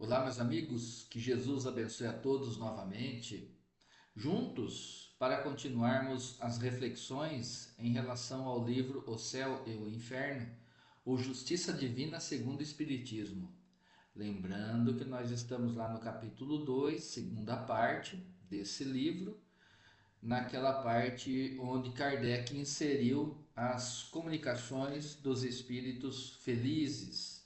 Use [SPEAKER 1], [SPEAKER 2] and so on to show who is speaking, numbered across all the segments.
[SPEAKER 1] Olá, meus amigos, que Jesus abençoe a todos novamente, juntos para continuarmos as reflexões em relação ao livro O Céu e o Inferno, ou Justiça Divina segundo o Espiritismo. Lembrando que nós estamos lá no capítulo 2, segunda parte desse livro, naquela parte onde Kardec inseriu as comunicações dos espíritos felizes.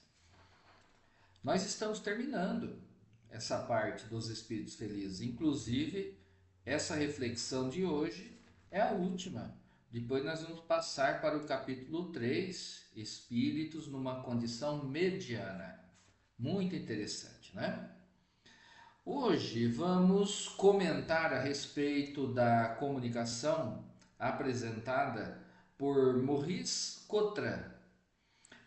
[SPEAKER 1] Nós estamos terminando essa parte dos espíritos felizes. Inclusive, essa reflexão de hoje é a última. Depois nós vamos passar para o capítulo 3, espíritos numa condição mediana. Muito interessante, né? Hoje vamos comentar a respeito da comunicação apresentada por Maurice Cotran.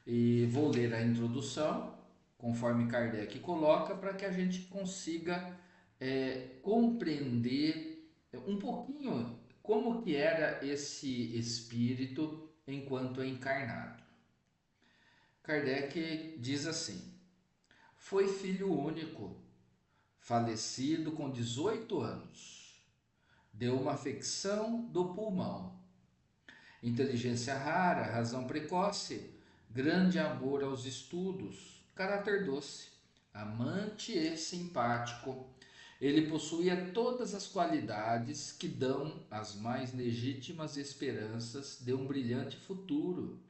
[SPEAKER 1] E vou ler a introdução, conforme Kardec coloca, para que a gente consiga compreender um pouquinho como que era esse espírito enquanto encarnado. Kardec diz assim: foi filho único, falecido com 18 anos, deu uma afecção do pulmão, inteligência rara, razão precoce, grande amor aos estudos, caráter doce, amante e simpático. Ele possuía todas as qualidades que dão as mais legítimas esperanças de um brilhante futuro.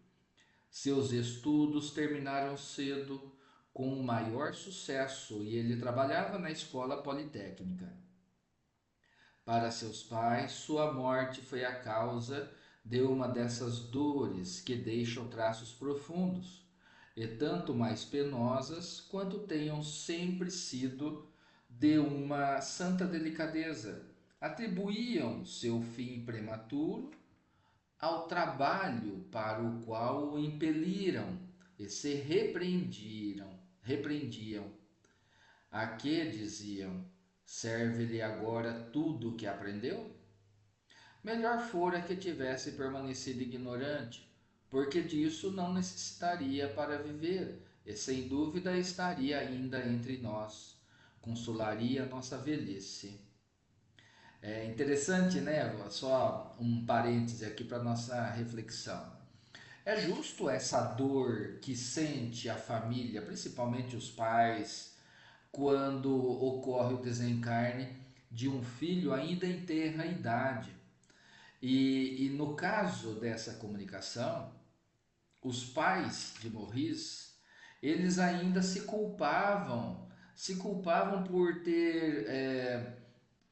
[SPEAKER 1] Seus estudos terminaram cedo, com o maior sucesso, e ele trabalhava na escola politécnica. Para seus pais, sua morte foi a causa de uma dessas dores que deixam traços profundos, e tanto mais penosas quanto tenham sempre sido de uma santa delicadeza. Atribuíam seu fim prematuro ao trabalho para o qual o impeliram e se repreendiam. A que diziam: serve-lhe agora tudo o que aprendeu? Melhor fora que tivesse permanecido ignorante, porque disso não necessitaria para viver, e sem dúvida estaria ainda entre nós, consolaria nossa velhice. É interessante, né? Só um parêntese aqui para nossa reflexão. É justo essa dor que sente a família, principalmente os pais, quando ocorre o desencarne de um filho ainda em tenra idade. E no caso dessa comunicação, os pais de Maurice, eles ainda se culpavam por ter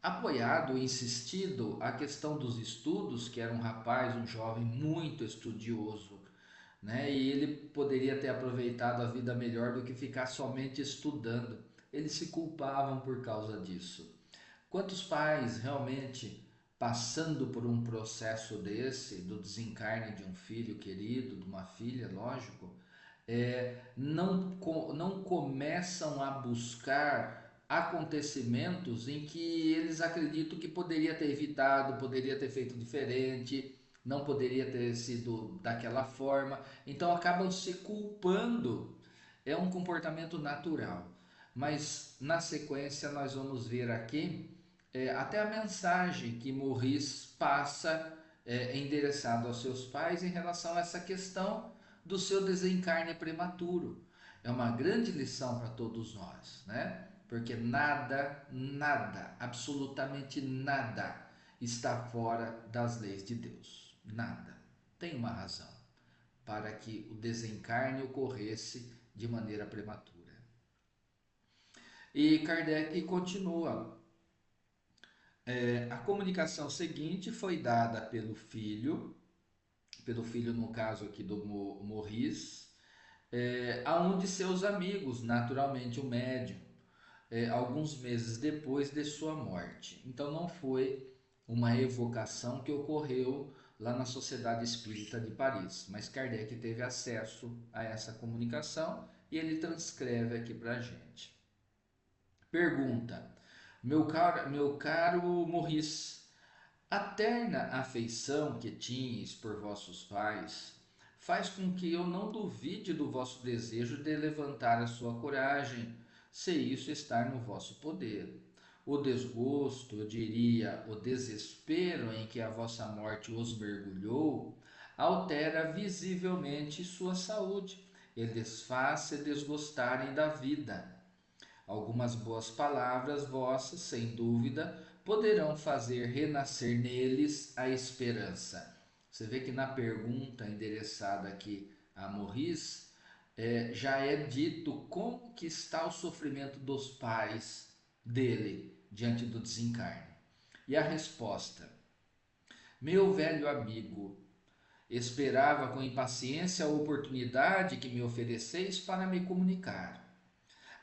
[SPEAKER 1] apoiado, insistido a questão dos estudos, que era um rapaz, um jovem muito estudioso, né? E ele poderia ter aproveitado a vida melhor do que ficar somente estudando. Eles se culpavam por causa disso. Quantos pais realmente passando por um processo desse, do desencarne de um filho querido, de uma filha, lógico, não começam a buscar acontecimentos em que eles acreditam que poderia ter evitado, poderia ter feito diferente, não poderia ter sido daquela forma, então acabam se culpando. É um comportamento natural, mas na sequência nós vamos ver aqui até a mensagem que Maurice passa endereçado aos seus pais em relação a essa questão do seu desencarne prematuro. É uma grande lição para todos nós, né? Porque nada, absolutamente nada está fora das leis de Deus. Nada. Tem uma razão para que o desencarne ocorresse de maneira prematura. E Kardec continua. A comunicação seguinte foi dada pelo filho no caso aqui do Maurice, a um de seus amigos, naturalmente o médium, alguns meses depois de sua morte. Então não foi uma evocação que ocorreu lá na Sociedade Espírita de Paris, mas Kardec teve acesso a essa comunicação e ele transcreve aqui para a gente. Pergunta: meu caro Maurice, a terna afeição que tinhas por vossos pais faz com que eu não duvide do vosso desejo de levantar a sua coragem, se isso estar no vosso poder. O desgosto, eu diria, o desespero em que a vossa morte os mergulhou, altera visivelmente sua saúde. Eles faz se desgostarem da vida. Algumas boas palavras vossas, sem dúvida, poderão fazer renascer neles a esperança. Você vê que na pergunta endereçada aqui a Morris, já é dito como que está o sofrimento dos pais dele diante do desencarne. E a resposta: meu velho amigo, esperava com impaciência a oportunidade que me ofereceis para me comunicar.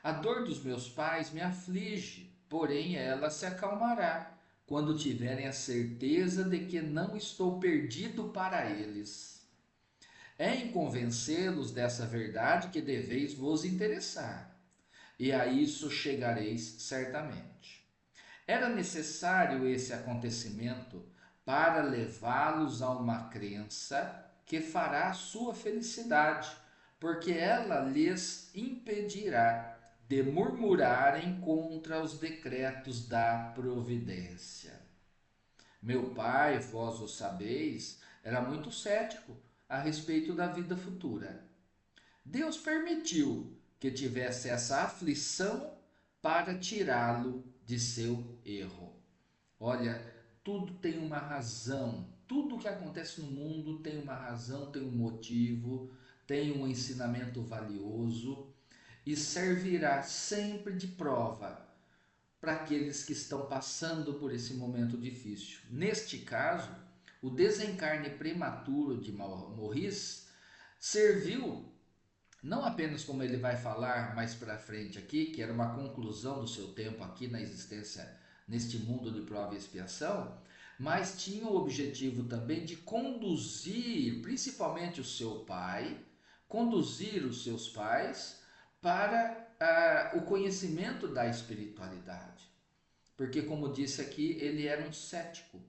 [SPEAKER 1] A dor dos meus pais me aflige, porém ela se acalmará quando tiverem a certeza de que não estou perdido para eles. É em convencê-los dessa verdade que deveis vos interessar, e a isso chegareis certamente. Era necessário esse acontecimento para levá-los a uma crença que fará sua felicidade, porque ela lhes impedirá de murmurarem contra os decretos da providência. Meu pai, vós o sabeis, era muito cético a respeito da vida futura. Deus permitiu que tivesse essa aflição para tirá-lo de seu erro. Olha, tudo tem uma razão. Tudo que acontece no mundo tem uma razão, tem um motivo, tem um ensinamento valioso e servirá sempre de prova para aqueles que estão passando por esse momento difícil. Neste caso, o desencarne prematuro de Maurice serviu não apenas, como ele vai falar mais para frente aqui, que era uma conclusão do seu tempo aqui na existência neste mundo de prova e expiação, mas tinha o objetivo também de conduzir, principalmente o seu pai, conduzir os seus pais para o conhecimento da espiritualidade. Porque, como disse aqui, ele era um cético,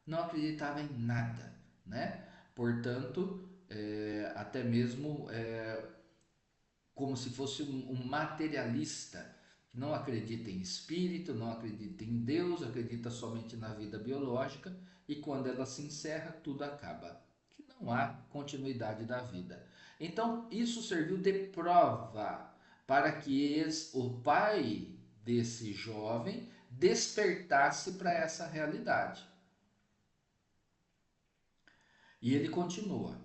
[SPEAKER 1] não acreditava em nada, né? Portanto, até mesmo como se fosse um materialista, que não acredita em espírito, não acredita em Deus, acredita somente na vida biológica, e quando ela se encerra, tudo acaba, que não há continuidade da vida. Então, isso serviu de prova para que o pai desse jovem despertasse para essa realidade. E ele continua: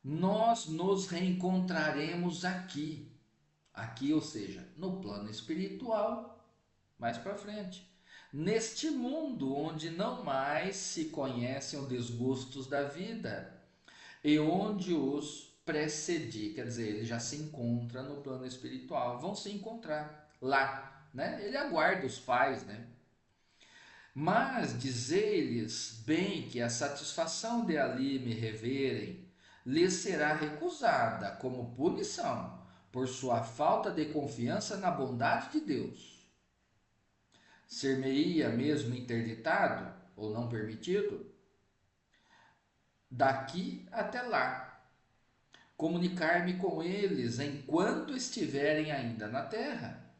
[SPEAKER 1] nós nos reencontraremos aqui. Aqui, ou seja, no plano espiritual, mais para frente. Neste mundo onde não mais se conhecem os desgostos da vida e onde os precedi, quer dizer, ele já se encontra no plano espiritual, vão se encontrar lá, né? Ele aguarda os pais, né? Mas dizei-lhes bem que a satisfação de ali me reverem lhes será recusada como punição por sua falta de confiança na bondade de Deus. Ser-me-ia mesmo interditado, ou não permitido, daqui até lá, comunicar-me com eles enquanto estiverem ainda na terra.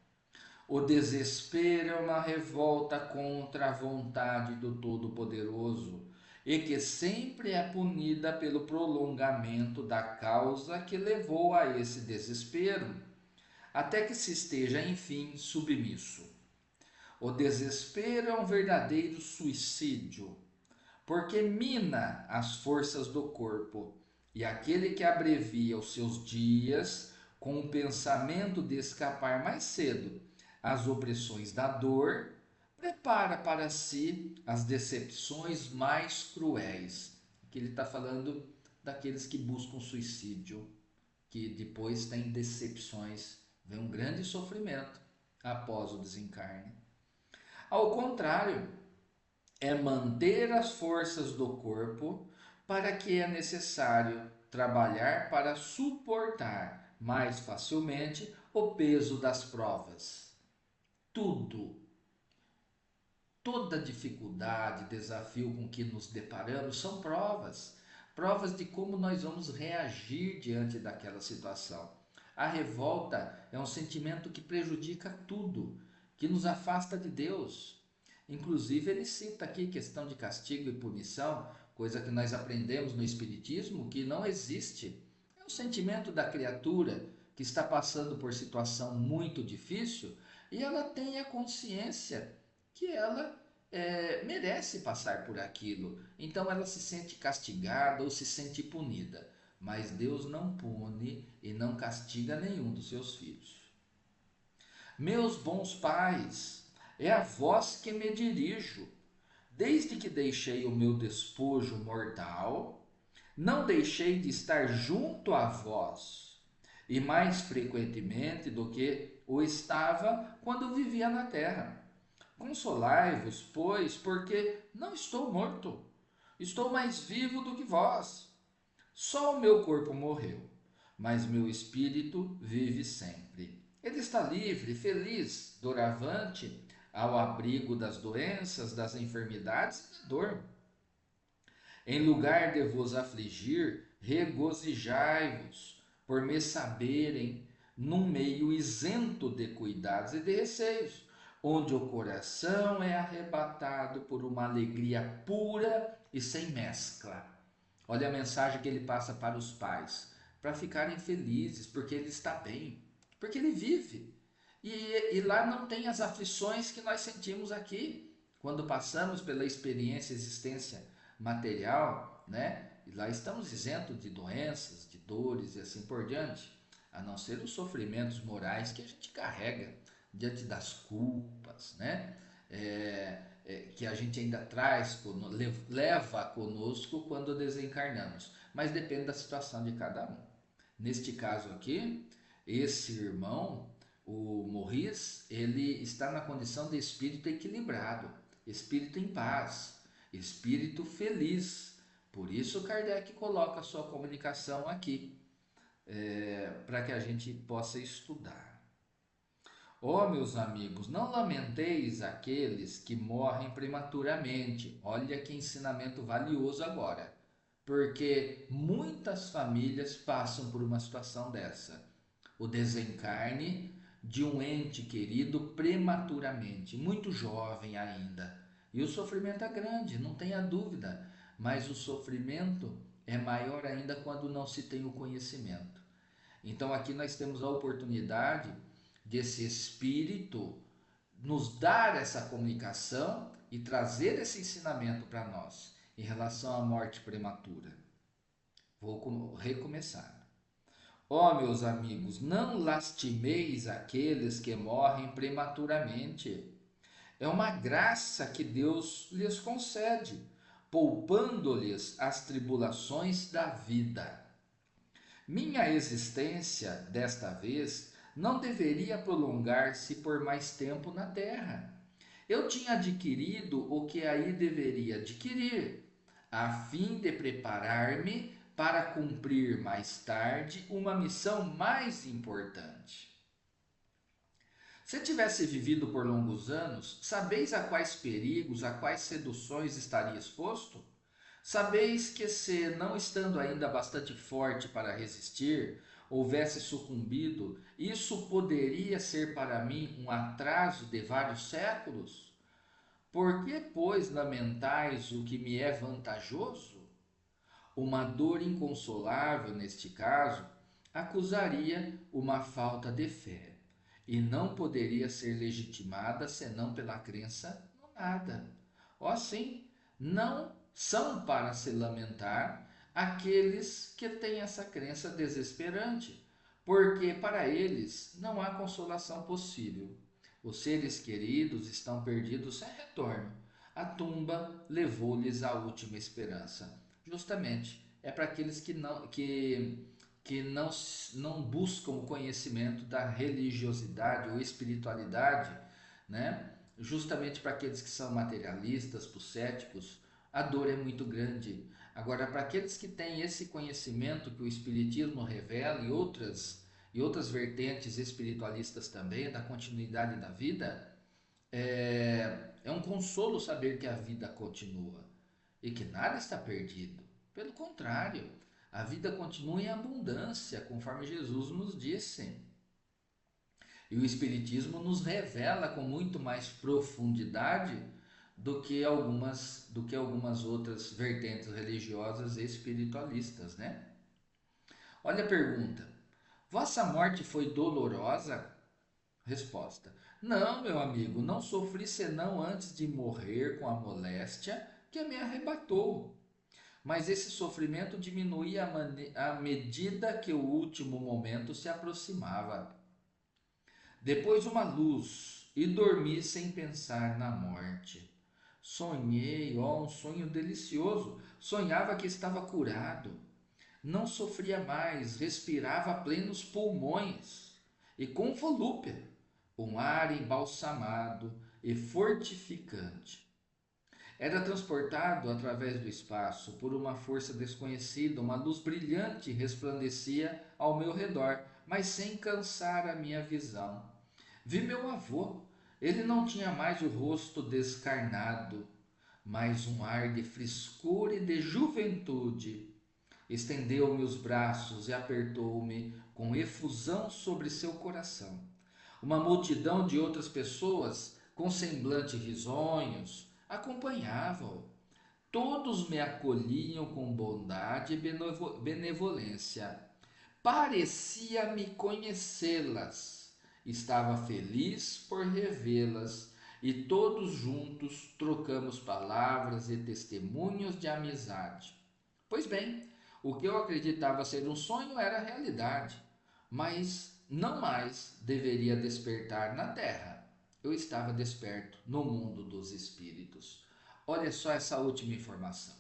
[SPEAKER 1] O desespero é uma revolta contra a vontade do Todo-Poderoso e que sempre é punida pelo prolongamento da causa que levou a esse desespero, até que se esteja, enfim, submisso. O desespero é um verdadeiro suicídio, porque mina as forças do corpo, e aquele que abrevia os seus dias com o pensamento de escapar mais cedo às opressões da dor, prepara para si as decepções mais cruéis. Aqui ele está falando daqueles que buscam suicídio, que depois têm decepções, vem um grande sofrimento após o desencarne. Ao contrário, é manter as forças do corpo para que é necessário trabalhar para suportar mais facilmente o peso das provas. Tudo, toda dificuldade, desafio com que nos deparamos são provas, provas de como nós vamos reagir diante daquela situação. A revolta é um sentimento que prejudica tudo, que nos afasta de Deus. Inclusive, ele cita aqui questão de castigo e punição, coisa que nós aprendemos no Espiritismo que não existe. É o sentimento da criatura que está passando por situação muito difícil e ela tem a consciência que ela merece passar por aquilo. Então ela se sente castigada ou se sente punida. Mas Deus não pune e não castiga nenhum dos seus filhos. Meus bons pais, é a vós que me dirijo. Desde que deixei o meu despojo mortal, não deixei de estar junto a vós, e mais frequentemente do que o estava quando vivia na terra. Consolai-vos, pois, porque não estou morto, estou mais vivo do que vós. Só o meu corpo morreu, mas meu espírito vive sempre. Ele está livre, feliz, doravante, ao abrigo das doenças, das enfermidades e da dor. Em lugar de vos afligir, regozijai-vos, por me saberem num meio isento de cuidados e de receios, onde o coração é arrebatado por uma alegria pura e sem mescla. Olha a mensagem que ele passa para os pais, para ficarem felizes, porque ele está bem, porque ele vive. E lá não tem as aflições que nós sentimos aqui, quando passamos pela experiência existência material, né? E lá estamos isentos de doenças, de dores e assim por diante, a não ser os sofrimentos morais que a gente carrega diante das culpas, né? Que a gente ainda traz, leva conosco quando desencarnamos, mas depende da situação de cada um. Neste caso aqui, esse irmão, o Morris, ele está na condição de espírito equilibrado, espírito em paz, espírito feliz. Por isso Kardec coloca a sua comunicação aqui, para que a gente possa estudar. Ó, meus amigos, não lamenteis aqueles que morrem prematuramente. Olha que ensinamento valioso agora, porque muitas famílias passam por uma situação dessa. O desencarne de um ente querido prematuramente, muito jovem ainda. E o sofrimento é grande, não tenha dúvida, mas o sofrimento é maior ainda quando não se tem o conhecimento. Então aqui nós temos a oportunidade desse espírito nos dar essa comunicação e trazer esse ensinamento para nós em relação à morte prematura. Vou recomeçar. Ó, meus amigos, não lastimeis aqueles que morrem prematuramente. É uma graça que Deus lhes concede, poupando-lhes as tribulações da vida. Minha existência, desta vez, não deveria prolongar-se por mais tempo na terra. Eu tinha adquirido o que aí deveria adquirir, a fim de preparar-me para cumprir mais tarde uma missão mais importante. Se tivesse vivido por longos anos, sabeis a quais perigos, a quais seduções estaria exposto? Sabeis que, se não estando ainda bastante forte para resistir, houvesse sucumbido, isso poderia ser para mim um atraso de vários séculos? Por que, pois, lamentais o que me é vantajoso? Uma dor inconsolável, neste caso, acusaria uma falta de fé, e não poderia ser legitimada senão pela crença no nada. Ó sim, não são para se lamentar aqueles que têm essa crença desesperante, porque para eles não há consolação possível. Os seres queridos estão perdidos sem retorno. A tumba levou-lhes a última esperança. Justamente é para aqueles que não buscam o conhecimento da religiosidade ou espiritualidade, né? Justamente para aqueles que são materialistas, para os céticos, a dor é muito grande. Agora, para aqueles que têm esse conhecimento que o Espiritismo revela e outras vertentes espiritualistas também, da continuidade da vida, é um consolo saber que a vida continua e que nada está perdido. Pelo contrário, A vida continua em abundância, conforme Jesus nos disse. E o Espiritismo nos revela com muito mais profundidade do que algumas outras vertentes religiosas e espiritualistas, né? Olha a pergunta: vossa morte foi dolorosa? Resposta: não, meu amigo, não sofri senão antes de morrer com a moléstia que me arrebatou. Mas esse sofrimento diminuía à medida que o último momento se aproximava. Depois uma luz e dormi sem pensar na morte. Sonhei, um sonho delicioso. Sonhava que estava curado. Não sofria mais, respirava a plenos pulmões e com volúpia, um ar embalsamado e fortificante. Era transportado através do espaço por uma força desconhecida, uma luz brilhante resplandecia ao meu redor, mas sem cansar a minha visão. Vi meu avô. Ele não tinha mais o rosto descarnado, mas um ar de frescura e de juventude. Estendeu-me os braços e apertou-me com efusão sobre seu coração. Uma multidão de outras pessoas, com semblante risonhos, acompanhavam-o. Todos me acolhiam com bondade e benevolência. Parecia-me conhecê-las. Estava feliz por revê-las e todos juntos trocamos palavras e testemunhos de amizade. Pois bem, o que eu acreditava ser um sonho era realidade, mas não mais deveria despertar na terra. Eu estava desperto no mundo dos espíritos. Olha só essa última informação.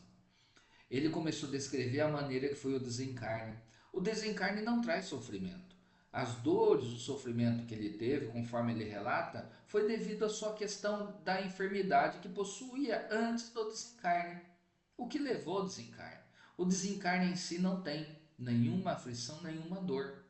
[SPEAKER 1] Ele começou a descrever a maneira que foi o desencarne. O desencarne não traz sofrimento. As dores, o sofrimento que ele teve, conforme ele relata, foi devido à sua questão da enfermidade que possuía antes do desencarne. O que levou ao desencarne? O desencarne em si não tem nenhuma aflição, nenhuma dor.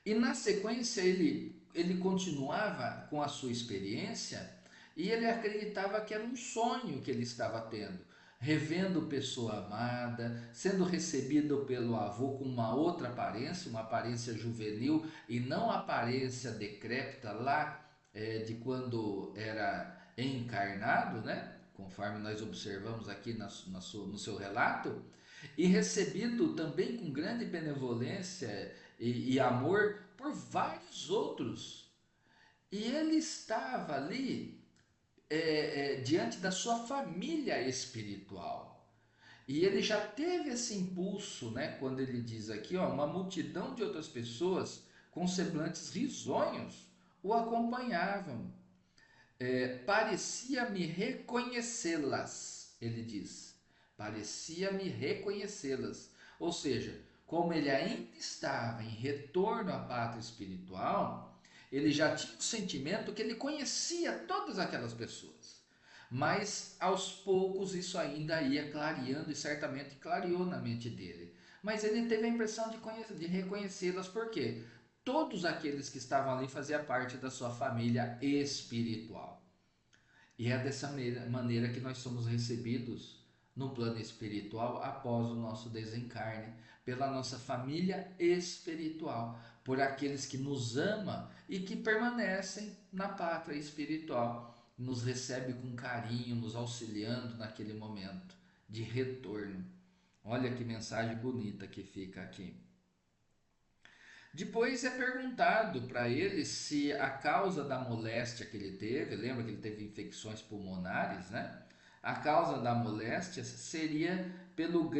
[SPEAKER 1] E na sequência ele continuava com a sua experiência e ele acreditava que era um sonho que ele estava tendo, revendo pessoa amada, sendo recebido pelo avô com uma aparência juvenil e não a aparência decrépita lá de quando era encarnado, né? Conforme nós observamos aqui no seu relato, e recebido também com grande benevolência e amor por vários outros. E ele estava ali diante da sua família espiritual. E ele já teve esse impulso, né, quando ele diz aqui, uma multidão de outras pessoas com semblantes risonhos o acompanhavam. Parecia-me reconhecê-las, ele diz. Parecia-me reconhecê-las. Ou seja, como ele ainda estava em retorno à pátria espiritual, ele já tinha o sentimento que ele conhecia todas aquelas pessoas. Mas aos poucos isso ainda ia clareando e certamente clareou na mente dele. Mas ele teve a impressão de reconhecê-las, por quê? Todos aqueles que estavam ali faziam parte da sua família espiritual. E é dessa maneira que nós somos recebidos no plano espiritual após o nosso desencarne, pela nossa família espiritual, por aqueles que nos amam e que permanecem na pátria espiritual, nos recebe com carinho, nos auxiliando naquele momento de retorno. Olha que mensagem bonita que fica aqui. Depois é perguntado para ele se a causa da moléstia que ele teve, lembra que ele teve infecções pulmonares, né? A causa da moléstia seria pelo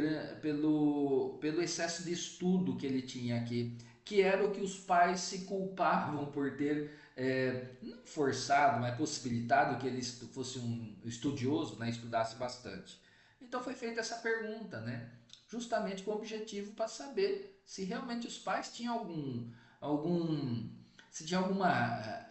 [SPEAKER 1] excesso de estudo que ele tinha aqui, que era o que os pais se culpavam por ter não forçado, mas possibilitado que ele fosse um estudioso, né? Estudasse bastante. Então foi feita essa pergunta, né? Justamente com o objetivo para saber se realmente os pais tinham se tinha alguma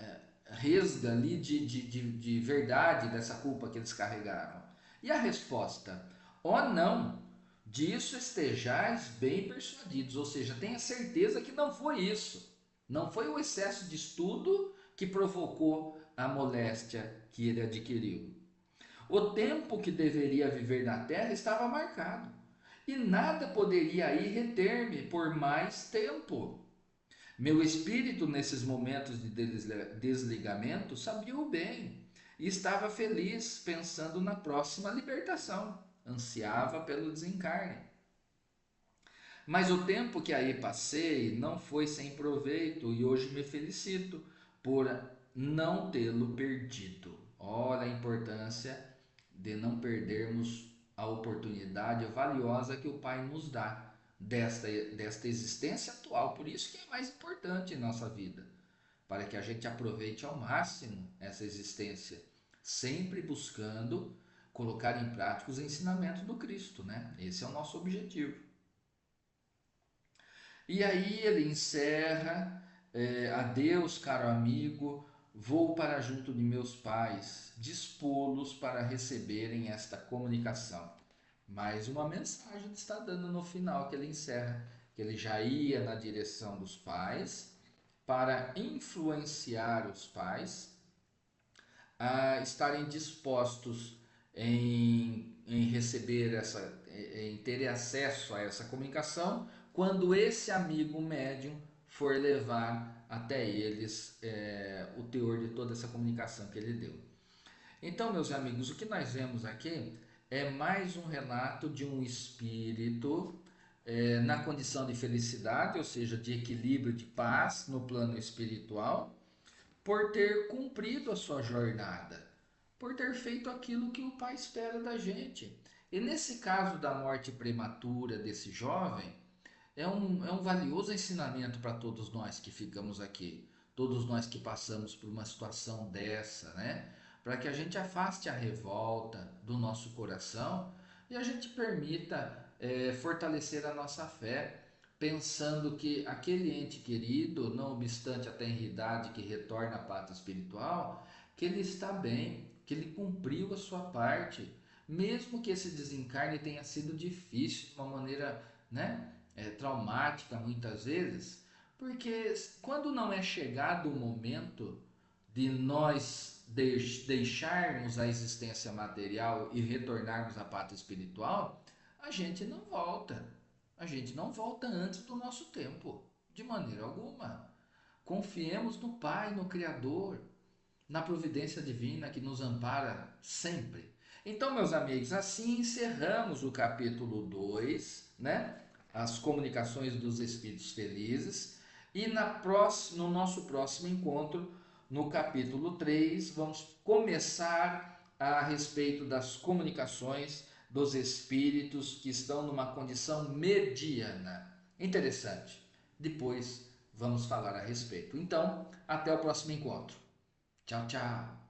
[SPEAKER 1] resga ali de verdade dessa culpa que eles carregavam. E a resposta, não, disso estejais bem persuadidos, ou seja, tenha certeza que não foi isso, não foi o excesso de estudo que provocou a moléstia que ele adquiriu. O tempo que deveria viver na terra estava marcado. e nada poderia aí reter-me por mais tempo. Meu espírito, nesses momentos de desligamento, sabia o bem e estava feliz pensando na próxima libertação. Ansiava pelo desencarne. Mas o tempo que aí passei não foi sem proveito e hoje me felicito por não tê-lo perdido. Olha a importância de não perdermos a oportunidade valiosa que o Pai nos dá desta existência atual. Por isso que é mais importante em nossa vida, para que a gente aproveite ao máximo essa existência, sempre buscando colocar em prática os ensinamentos do Cristo, né? Esse é o nosso objetivo. E aí ele encerra, adeus, caro amigo, vou para junto de meus pais, dispô-los para receberem esta comunicação. Mais uma mensagem está dando no final que ele encerra, que ele já ia na direção dos pais para influenciar os pais a estarem dispostos em receber em ter acesso a essa comunicação quando esse amigo médium for levar até eles o teor de toda essa comunicação que ele deu. Então, meus amigos, o que nós vemos aqui é mais um relato de um espírito na condição de felicidade, ou seja, de equilíbrio, de paz no plano espiritual, por ter cumprido a sua jornada, por ter feito aquilo que o Pai espera da gente. E nesse caso da morte prematura desse jovem, é um valioso ensinamento para todos nós que ficamos aqui, todos nós que passamos por uma situação dessa, né? Para que a gente afaste a revolta do nosso coração e a gente permita fortalecer a nossa fé, pensando que aquele ente querido, não obstante a tenridade que retorna à pátria espiritual, que ele está bem, que ele cumpriu a sua parte, mesmo que esse desencarne tenha sido difícil, de uma maneira, né, traumática muitas vezes, porque quando não é chegado o momento de nós deixarmos a existência material e retornarmos à pátria espiritual, a gente não volta. A gente não volta antes do nosso tempo, de maneira alguma. Confiemos no Pai, no Criador, na providência divina que nos ampara sempre. Então, meus amigos, assim encerramos o capítulo 2, né? As comunicações dos espíritos felizes. E no nosso próximo encontro, no capítulo 3, vamos começar a respeito das comunicações dos espíritos que estão numa condição mediana. Interessante. Depois vamos falar a respeito. Então, até o próximo encontro. Tchau, tchau.